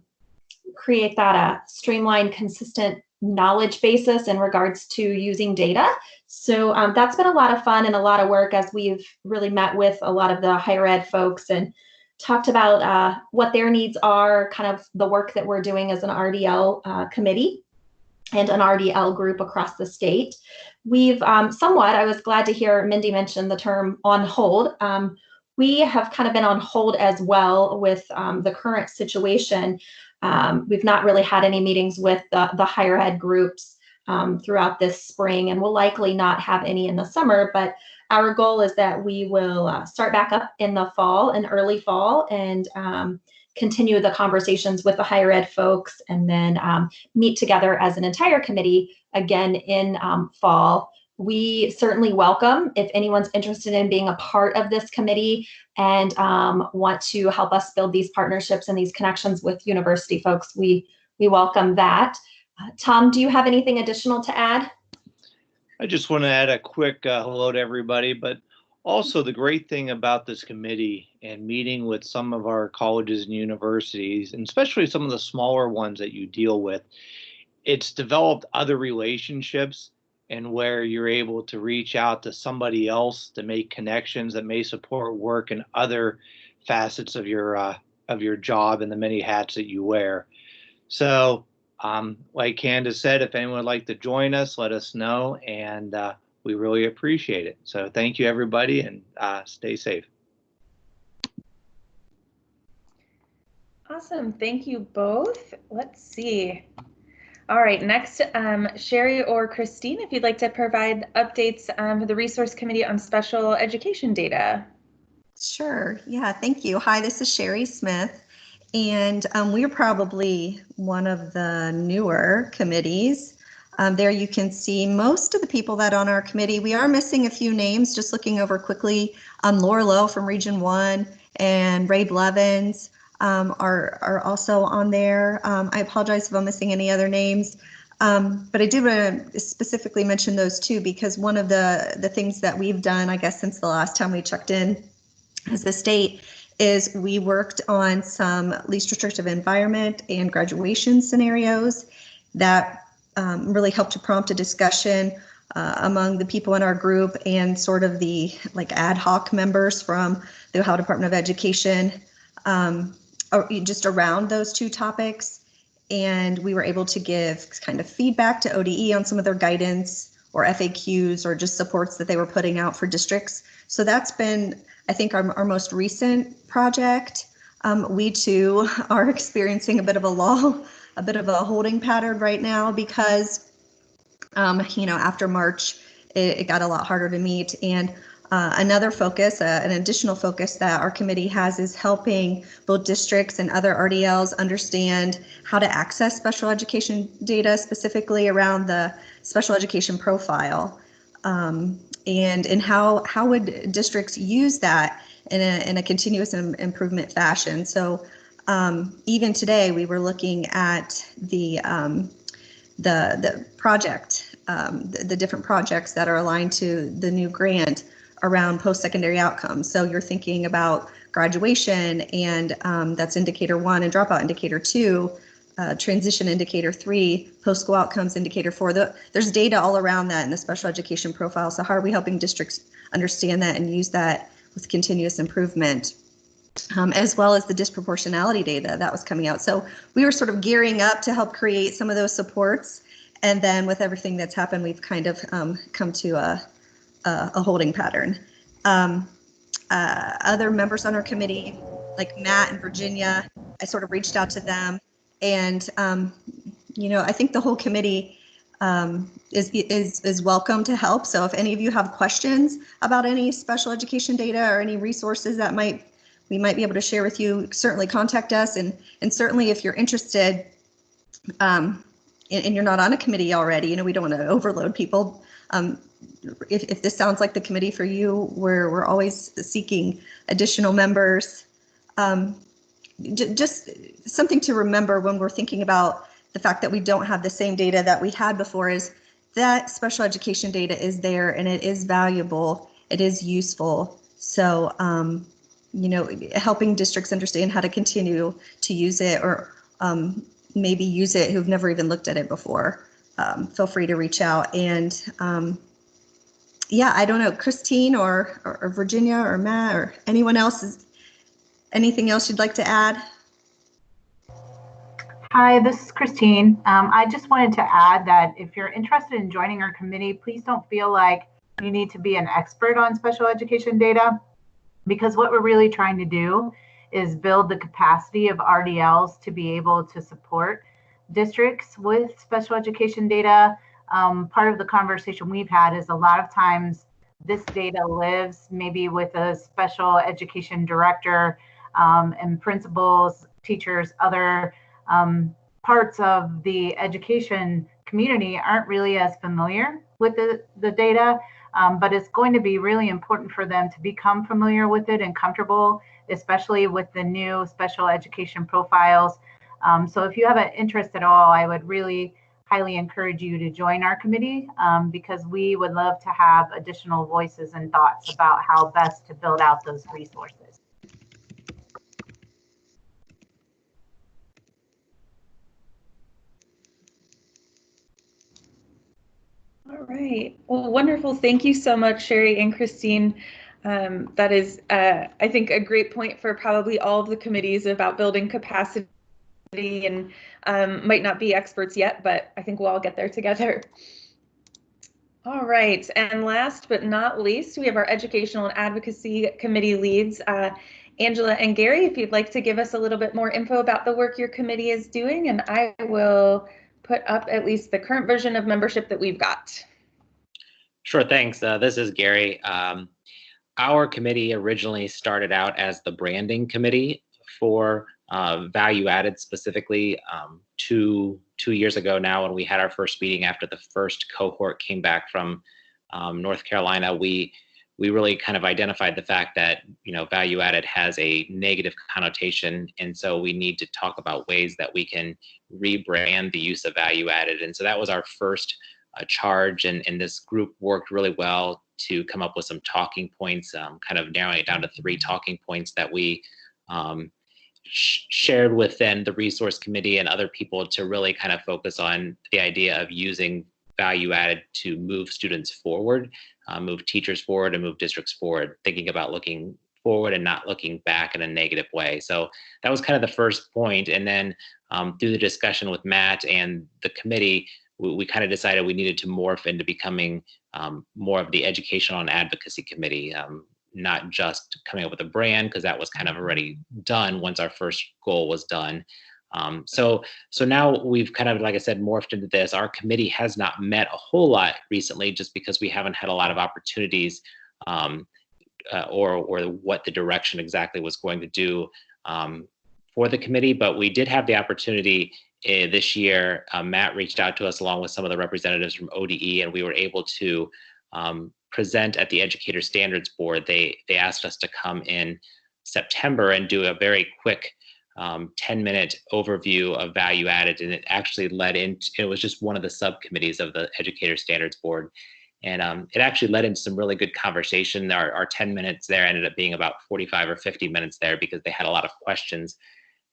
streamlined, consistent knowledge basis in regards to using data. So that's been a lot of fun and a lot of work as we've really met with a lot of the higher ed folks and talked about what their needs are, kind of the work that we're doing as an RDL committee and an RDL group across the state. We've I was glad to hear Mindy mention the term on hold. We have kind of been on hold as well with the current situation. We've not really had any meetings with the higher ed groups throughout this spring, and we'll likely not have any in the summer, but our goal is that we will start back up in the fall, in early fall, and continue the conversations with the higher ed folks, and then meet together as an entire committee again in fall. We certainly welcome if anyone's interested in being a part of this committee and want to help us build these partnerships and these connections with university folks. We welcome that. Tom, do you have anything additional to add? I just want to add a quick hello to everybody, but also the great thing about this committee and meeting with some of our colleges and universities, and especially some of the smaller ones that you deal with, it's developed other relationships and where you're able to reach out to somebody else to make connections that may support work in other facets of your job and the many hats that you wear. So like Candace said, if anyone would like to join us, let us know, and we really appreciate it. So thank you, everybody, and stay safe. Awesome. Thank you both. Let's see. All right, next, Sherry or Christine, if you'd like to provide updates for the Resource Committee on Special Education Data. Sure. Yeah, thank you. Hi, this is Sherry Smith, and we're probably one of the newer committees. There you can see most of the people that are on our committee. We are missing a few names, just looking over quickly. Laura Lowe from Region 1 and Ray Blevins are also on there. I apologize if I'm missing any other names, but I do want to specifically mention those two, because one of the things that we've done, I guess, since the last time we checked in as the state, is we worked on some least restrictive environment and graduation scenarios that really helped to prompt a discussion among the people in our group and sort of the ad hoc members from the Ohio Department of Education, just around those two topics. And we were able to give kind of feedback to ODE on some of their guidance or FAQs or just supports that they were putting out for districts. So that's been, I think, our most recent project. We too are experiencing a bit of a lull, a bit of a holding pattern right now, because after March, it got a lot harder to meet. And another focus, an additional focus that our committee has, is helping both districts and other RDLs understand how to access special education data, specifically around the special education profile, and how would districts use that in a continuous improvement fashion. So even today, we were looking at the project, the different projects that are aligned to the new grant around post-secondary outcomes. So you're thinking about graduation, and that's indicator 1, and dropout indicator 2, transition indicator 3, post-school outcomes indicator 4. There's data all around that in the special education profile. So how are we helping districts understand that and use that with continuous improvement, as well as the disproportionality data that was coming out. So we were sort of gearing up to help create some of those supports. And then with everything that's happened, we've kind of come to a holding pattern. Other members on our committee, like Matt and Virginia, I sort of reached out to them, and I think the whole committee is welcome to help. So if any of you have questions about any special education data or any resources that we might be able to share with you, certainly contact us. And certainly if you're interested and you're not on a committee already, we don't want to overload people. if this sounds like the committee for you, we're always seeking additional members. Just something to remember when we're thinking about the fact that we don't have the same data that we had before is that special education data is there and it is valuable, it is useful. So, you know, helping districts understand how to continue to use it, or maybe use it who've never even looked at it before. Feel free to reach out. And yeah, I don't know, Christine or Virginia or Matt or anyone else, anything else you'd like to add? Hi, this is Christine. I just wanted to add that if you're interested in joining our committee, please don't feel like you need to be an expert on special education data, because what we're really trying to do is build the capacity of RDLs to be able to support districts with special education data. Part of the conversation we've had is a lot of times this data lives maybe with a special education director and principals, teachers, other parts of the education community aren't really as familiar with the data, but it's going to be really important for them to become familiar with it and comfortable, especially with the new special education profiles. So if you have an interest at all, I would really highly encourage you to join our committee, because we would love to have additional voices and thoughts about how best to build out those resources. All right. Well, wonderful. Thank you so much, Sherry and Christine. That is, I think, a great point for probably all of the committees about building capacity, and might not be experts yet, but I think we'll all get there together. All right. And last but not least, we have our Educational and Advocacy Committee leads, Angela and Gary, if you'd like to give us a little bit more info about the work your committee is doing, and I will put up at least the current version of membership that we've got. Sure, thanks. This is Gary. Our committee originally started out as the branding committee for value added, specifically 2 years ago now, when we had our first meeting after the first cohort came back from North Carolina. We really kind of identified the fact that, you know, value added has a negative connotation, and so we need to talk about ways that we can rebrand the use of value added. And so that was our first charge, and this group worked really well to come up with some talking points, kind of narrowing it down to 3 talking points that we shared with then the resource committee and other people to really kind of focus on the idea of using value added to move students forward, move teachers forward, and move districts forward, thinking about looking forward and not looking back in a negative way. So that was kind of the first point. And then through the discussion with Matt and the committee, we kind of decided we needed to morph into becoming more of the educational and advocacy committee, not just coming up with a brand, because that was kind of already done once our first goal was done. So now we've kind of, like I said, morphed into this. Our committee has not met a whole lot recently, just because we haven't had a lot of opportunities or what the direction exactly was going to do for the committee. But we did have the opportunity this year. Matt reached out to us along with some of the representatives from ODE, and we were able to present at the Educator Standards Board. They asked us to come in September and do a very quick 10-minute overview of value added, and it actually led into, it was just one of the subcommittees of the Educator Standards Board, and it actually led into some really good conversation. Our 10 minutes there ended up being about 45 or 50 minutes there, because they had a lot of questions.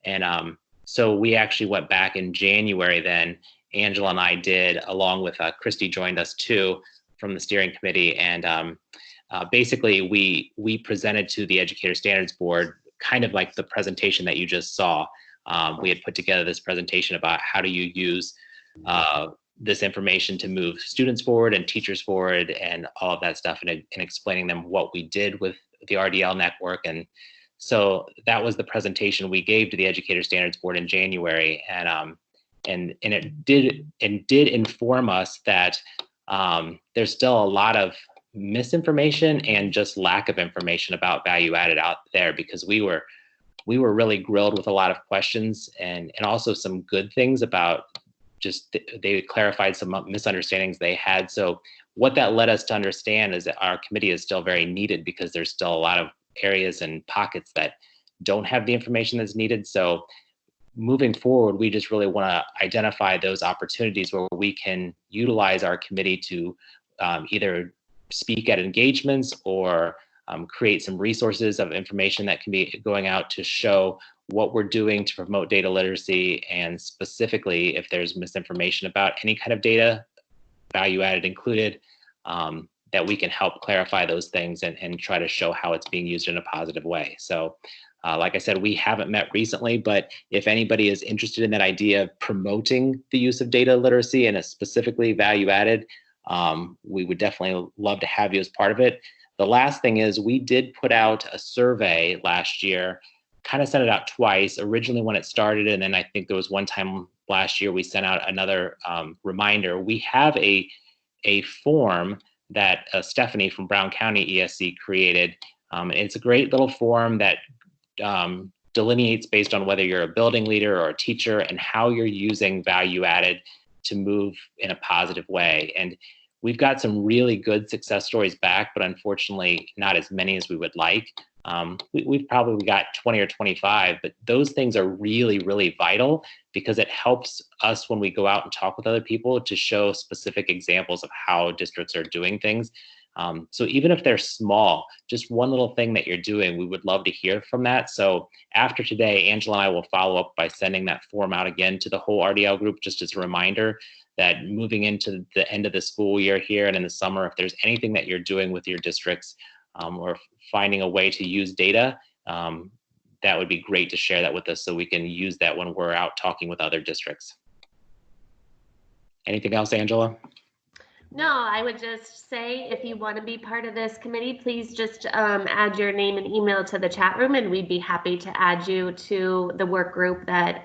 And so we actually went back in January then, Angela and I did, along with Christy joined us too from the steering committee, and basically we presented to the Educator Standards Board kind of like the presentation that you just saw. We had put together this presentation about how do you use this information to move students forward and teachers forward and all of that stuff, and explaining them what we did with the RDL network. And so that was the presentation we gave to the Educator Standards Board in January, and it did inform us that there's still a lot of misinformation and just lack of information about value added out there, because we were really grilled with a lot of questions, and also some good things about just they clarified some misunderstandings they had. So what that led us to understand is that our committee is still very needed because there's still a lot of areas and pockets that don't have the information that's needed. So moving forward, we just really want to identify those opportunities where we can utilize our committee to either speak at engagements or create some resources of information that can be going out to show what we're doing to promote data literacy, and specifically if there's misinformation about any kind of data, value added included, that we can help clarify those things and try to show how it's being used in a positive way. So like I said, we haven't met recently, but if anybody is interested in that idea of promoting the use of data literacy and specifically value added, we would definitely love to have you as part of it. The last thing is we did put out a survey last year, kind of sent it out twice, originally when it started, and then I think there was one time last year we sent out another reminder. We have a form that Stephanie from Brown County ESC created. It's a great little form that delineates based on whether you're a building leader or a teacher and how you're using value added to move in a positive way. And we've got some really good success stories back, but unfortunately not as many as we would like. We've probably got 20 or 25, but those things are really, really vital because it helps us when we go out and talk with other people to show specific examples of how districts are doing things. So even if they're small, just one little thing that you're doing, we would love to hear from that. So after today, Angela and I will follow up by sending that form out again to the whole RDL group, just as a reminder that moving into the end of the school year here and in the summer, if there's anything that you're doing with your districts or finding a way to use data, that would be great to share that with us so we can use that when we're out talking with other districts. Anything else, Angela? No, I would just say if you want to be part of this committee, please just add your name and email to the chat room, and we'd be happy to add you to the work group that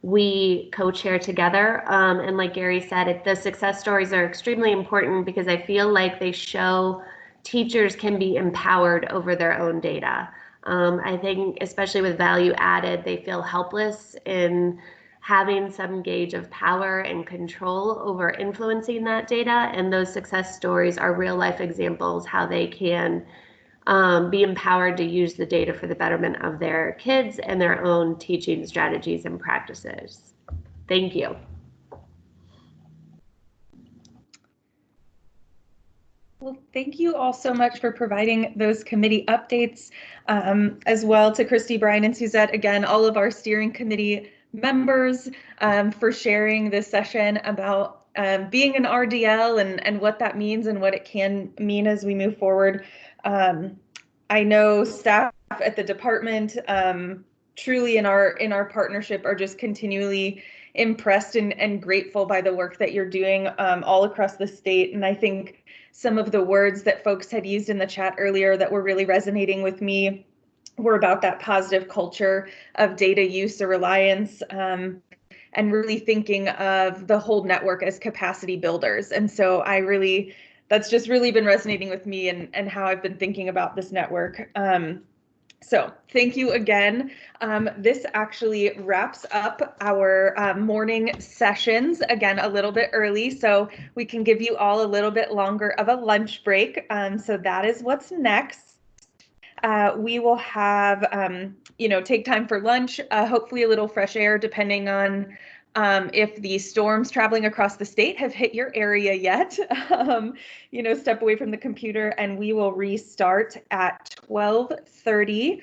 we co-chair together. And like Gary said, the success stories are extremely important because I feel like they show teachers can be empowered over their own data. I think especially with value added, they feel helpless in having some gauge of power and control over influencing that data. And those success stories are real life examples how they can be empowered to use the data for the betterment of their kids and their own teaching strategies and practices. Thank you. Well, thank you all so much for providing those committee updates, as well to Christy, Brian, and Suzette. Again, all of our steering committee members for sharing this session about being an RDL and what that means and what it can mean as we move forward. I know staff at the department truly in our partnership are just continually impressed and grateful by the work that you're doing all across the state. And I think some of the words that folks had used in the chat earlier that were really resonating with me were about that positive culture of data use or reliance, and really thinking of the whole network as capacity builders. And so that's just really been resonating with me and how I've been thinking about this network. So thank you again. This actually wraps up our morning sessions, again, a little bit early, so we can give you all a little bit longer of a lunch break. So that is what's next. We will have, take time for lunch, hopefully a little fresh air, depending on if the storms traveling across the state have hit your area yet. Step away from the computer, and we will restart at 12:30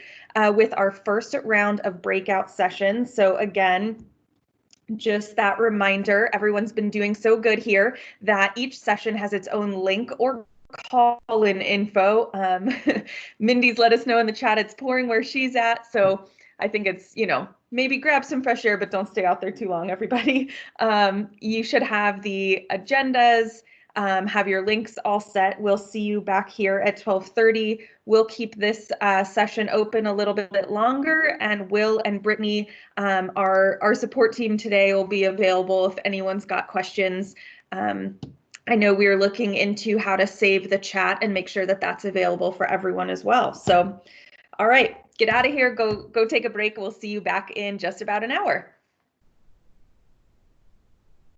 with our first round of breakout sessions. So again, just that reminder, everyone's been doing so good here that each session has its own link or call-in info. Mindy's let us know in the chat it's pouring where she's at, so I think it's, maybe grab some fresh air, but don't stay out there too long, everybody. You should have the agendas, have your links all set. We'll see you back here at 12:30. We'll keep this session open a little bit longer, and Will and Brittany, our support team today, will be available if anyone's got questions. I know we're looking into how to save the chat and make sure that that's available for everyone as well. So, all right, get out of here, go take a break. We'll see you back in just about an hour.